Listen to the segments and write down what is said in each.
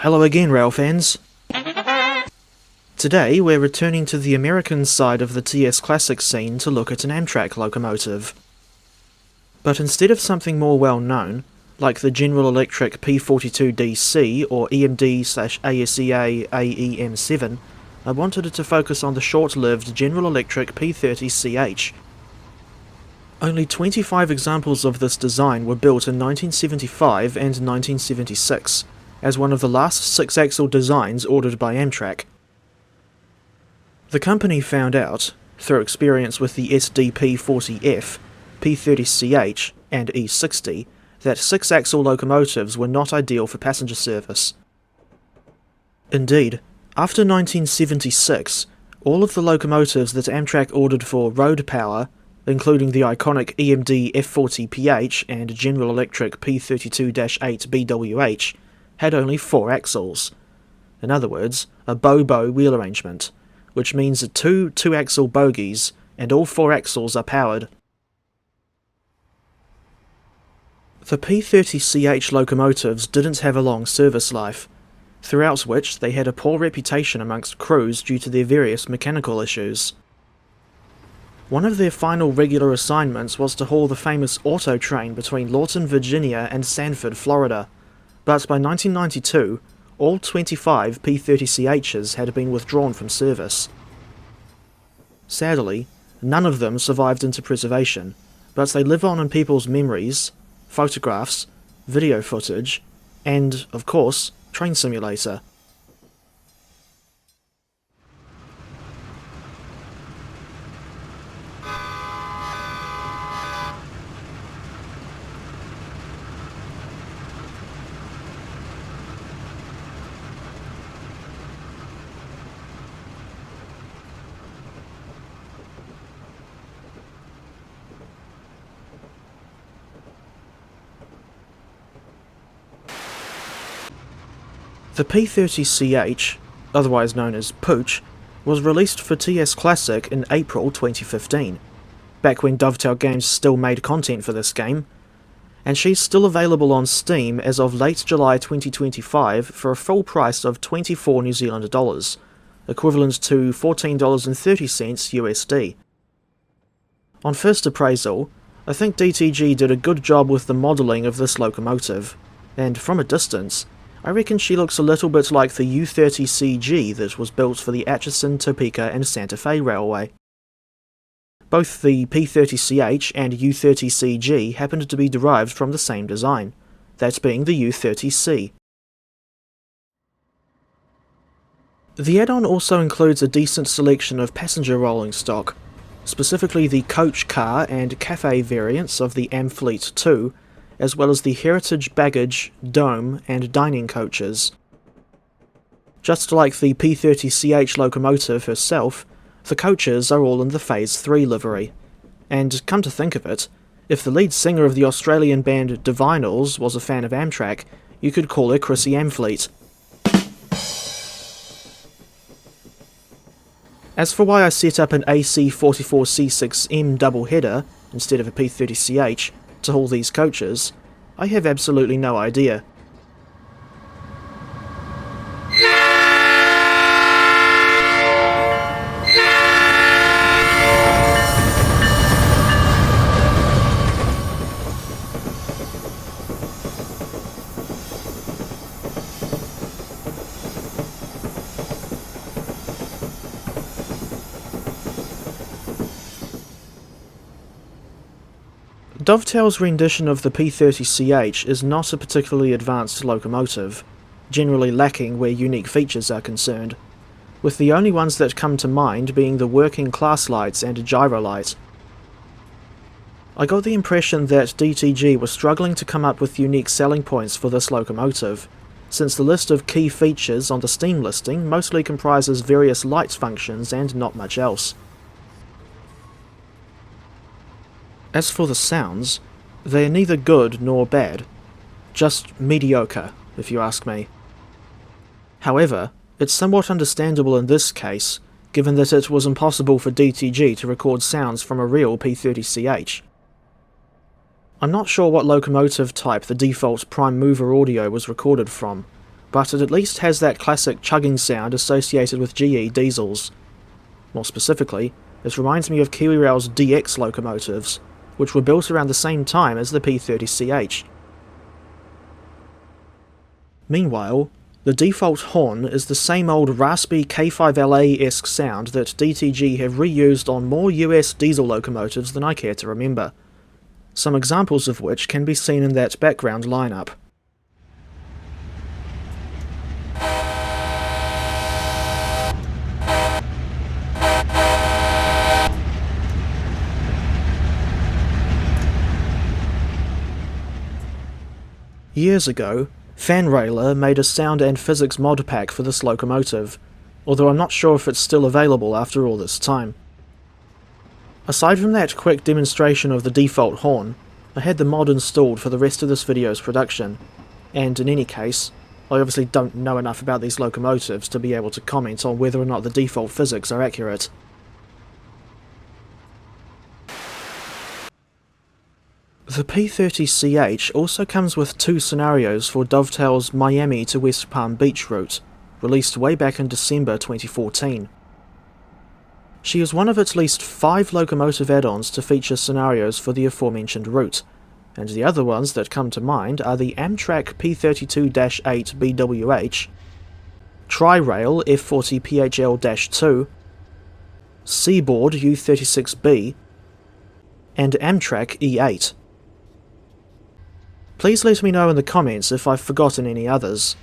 Hello again, rail fans. Today we're returning to the American side of the TS Classic scene to look at an Amtrak locomotive. But instead of something more well known, like the General Electric P32DC or EMD/ASEA AEM7, I wanted it to focus on the short-lived General Electric P30CH. Only 25 examples of this design were built in 1975 and 1976, as one of the last six-axle designs ordered by Amtrak. The company found out, through experience with the SDP-40F, P30CH, and E60, that six-axle locomotives were not ideal for passenger service. Indeed, after 1976, all of the locomotives that Amtrak ordered for road power, including the iconic EMD F40PH and General Electric P32-8 BWH, had only 4 axles. In other words, a bow-bow wheel arrangement, which means two two-axle bogies, and all 4 axles are powered. The P30CH locomotives didn't have a long service life, throughout which they had a poor reputation amongst crews due to their various mechanical issues. One of their final regular assignments was to haul the famous auto train between Lawton, Virginia and Sanford, Florida, but by 1992, all 25 P30CHs had been withdrawn from service. Sadly, none of them survived into preservation, but they live on in people's memories, photographs, video footage, and, of course, Train Simulator. The P30CH, otherwise known as Pooch, was released for TS Classic in April 2015, back when Dovetail Games still made content for this game, and she's still available on Steam as of late July 2025 for a full price of 24 New Zealand dollars, equivalent to $14.30 USD. On first appraisal, I think DTG did a good job with the modelling of this locomotive, and from a distance, I reckon she looks a little bit like the U30CG that was built for the Atchison, Topeka and Santa Fe Railway. Both the P30CH and U30CG happened to be derived from the same design, that being the U30C. The add-on also includes a decent selection of passenger rolling stock, specifically the coach car and cafe variants of the Amfleet 2, as well as the Heritage Baggage, Dome, and Dining coaches. Just like the P30CH locomotive herself, the coaches are all in the Phase 3 livery, and come to think of it, if the lead singer of the Australian band Divinals was a fan of Amtrak, you could call her Chrissy Amfleet. As for why I set up an AC44C6M doubleheader instead of a P30CH, to haul these coaches, I have absolutely no idea. Dovetail's rendition of the P30CH is not a particularly advanced locomotive, generally lacking where unique features are concerned, with the only ones that come to mind being the working class lights and a gyro light. I got the impression that DTG was struggling to come up with unique selling points for this locomotive, since the list of key features on the Steam listing mostly comprises various lights functions and not much else. As for the sounds, they are neither good nor bad, just mediocre, if you ask me. However, it's somewhat understandable in this case, given that it was impossible for DTG to record sounds from a real P30CH. I'm not sure what locomotive type the default prime mover audio was recorded from, but it at least has that classic chugging sound associated with GE diesels. More specifically, it reminds me of KiwiRail's DX locomotives, which were built around the same time as the P30CH. Meanwhile, the default horn is the same old raspy K5LA-esque sound that DTG have reused on more US diesel locomotives than I care to remember, some examples of which can be seen in that background lineup. Years ago, Fanrailer made a sound and physics mod pack for this locomotive, although I'm not sure if it's still available after all this time. Aside from that quick demonstration of the default horn, I had the mod installed for the rest of this video's production, and in any case, I obviously don't know enough about these locomotives to be able to comment on whether or not the default physics are accurate. The P30CH also comes with two scenarios for Dovetail's Miami to West Palm Beach route, released way back in December 2014. She is one of at least 5 locomotive add-ons to feature scenarios for the aforementioned route, and the other ones that come to mind are the Amtrak P32-8 BWH, Tri-Rail F40PHL-2, Seaboard U36B, and Amtrak E8. Please let me know in the comments if I've forgotten any others.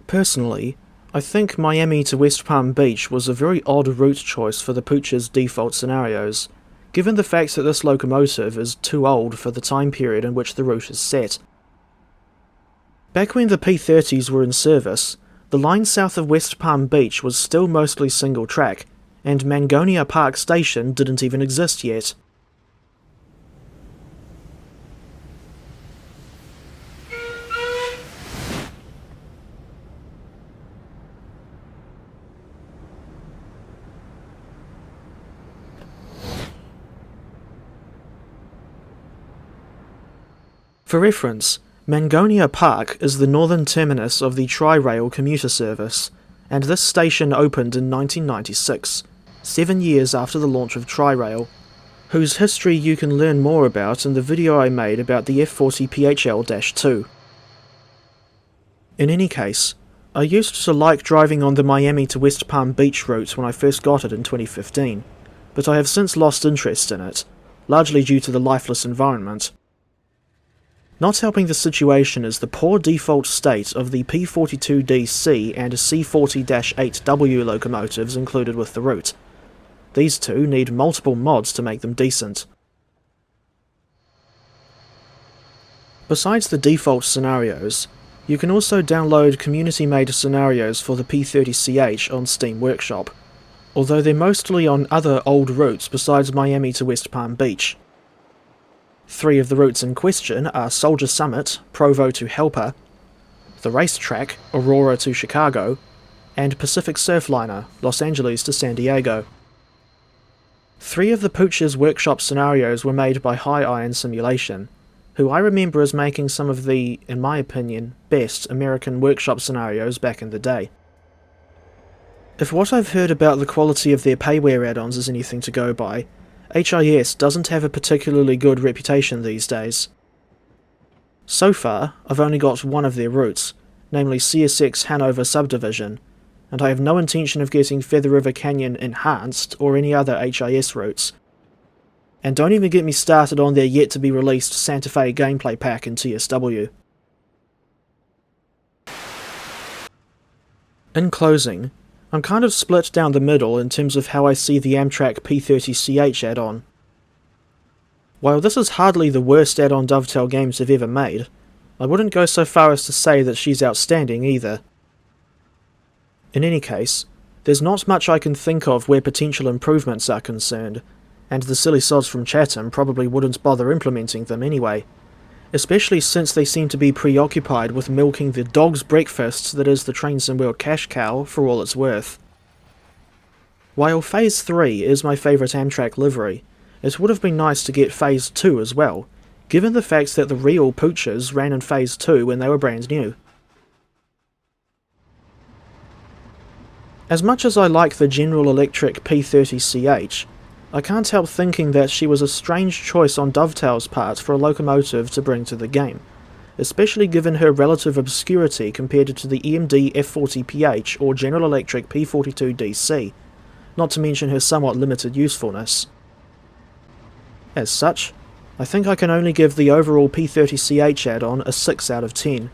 Personally, I think Miami to West Palm Beach was a very odd route choice for the Pooch's default scenarios, given the fact that this locomotive is too old for the time period in which the route is set. Back when the P30s were in service, the line south of West Palm Beach was still mostly single track, and Mangonia Park Station didn't even exist yet. For reference, Mangonia Park is the northern terminus of the Tri-Rail commuter service, and this station opened in 1996, 7 years after the launch of Tri-Rail, whose history you can learn more about in the video I made about the F40PHL-2. In any case, I used to like driving on the Miami to West Palm Beach route when I first got it in 2015, but I have since lost interest in it, largely due to the lifeless environment. Not helping the situation is the poor default state of the P42DC and C40-8W locomotives included with the route. These two need multiple mods to make them decent. Besides the default scenarios, you can also download community-made scenarios for the P30CH on Steam Workshop, although they're mostly on other old routes besides Miami to West Palm Beach. 3 of the routes in question are Soldier Summit, Provo to Helper, the Racetrack, Aurora to Chicago, and Pacific Surfliner, Los Angeles to San Diego. 3 of the Pooch's workshop scenarios were made by High Iron Simulation, who I remember as making some of the, in my opinion, best American workshop scenarios back in the day. If what I've heard about the quality of their payware add-ons is anything to go by, HIS doesn't have a particularly good reputation these days. So far, I've only got one of their routes, namely CSX Hanover Subdivision, and I have no intention of getting Feather River Canyon Enhanced or any other HIS routes. And don't even get me started on their yet-to-be-released Santa Fe gameplay pack in TSW. In closing, I'm kind of split down the middle in terms of how I see the Amtrak P30CH add-on. While this is hardly the worst add-on Dovetail Games have ever made, I wouldn't go so far as to say that she's outstanding either. In any case, there's not much I can think of where potential improvements are concerned, and the silly sods from Chatham probably wouldn't bother implementing them anyway, especially since they seem to be preoccupied with milking the dog's breakfast that is the Trains and World cash cow for all it's worth. While Phase 3 is my favourite Amtrak livery, it would have been nice to get Phase 2 as well, given the fact that the real Pooches ran in Phase 2 when they were brand new. As much as I like the General Electric P30CH, I can't help thinking that she was a strange choice on Dovetail's part for a locomotive to bring to the game, especially given her relative obscurity compared to the EMD F40PH or General Electric P42DC, not to mention her somewhat limited usefulness. As such, I think I can only give the overall P30CH add-on a 6 out of 10.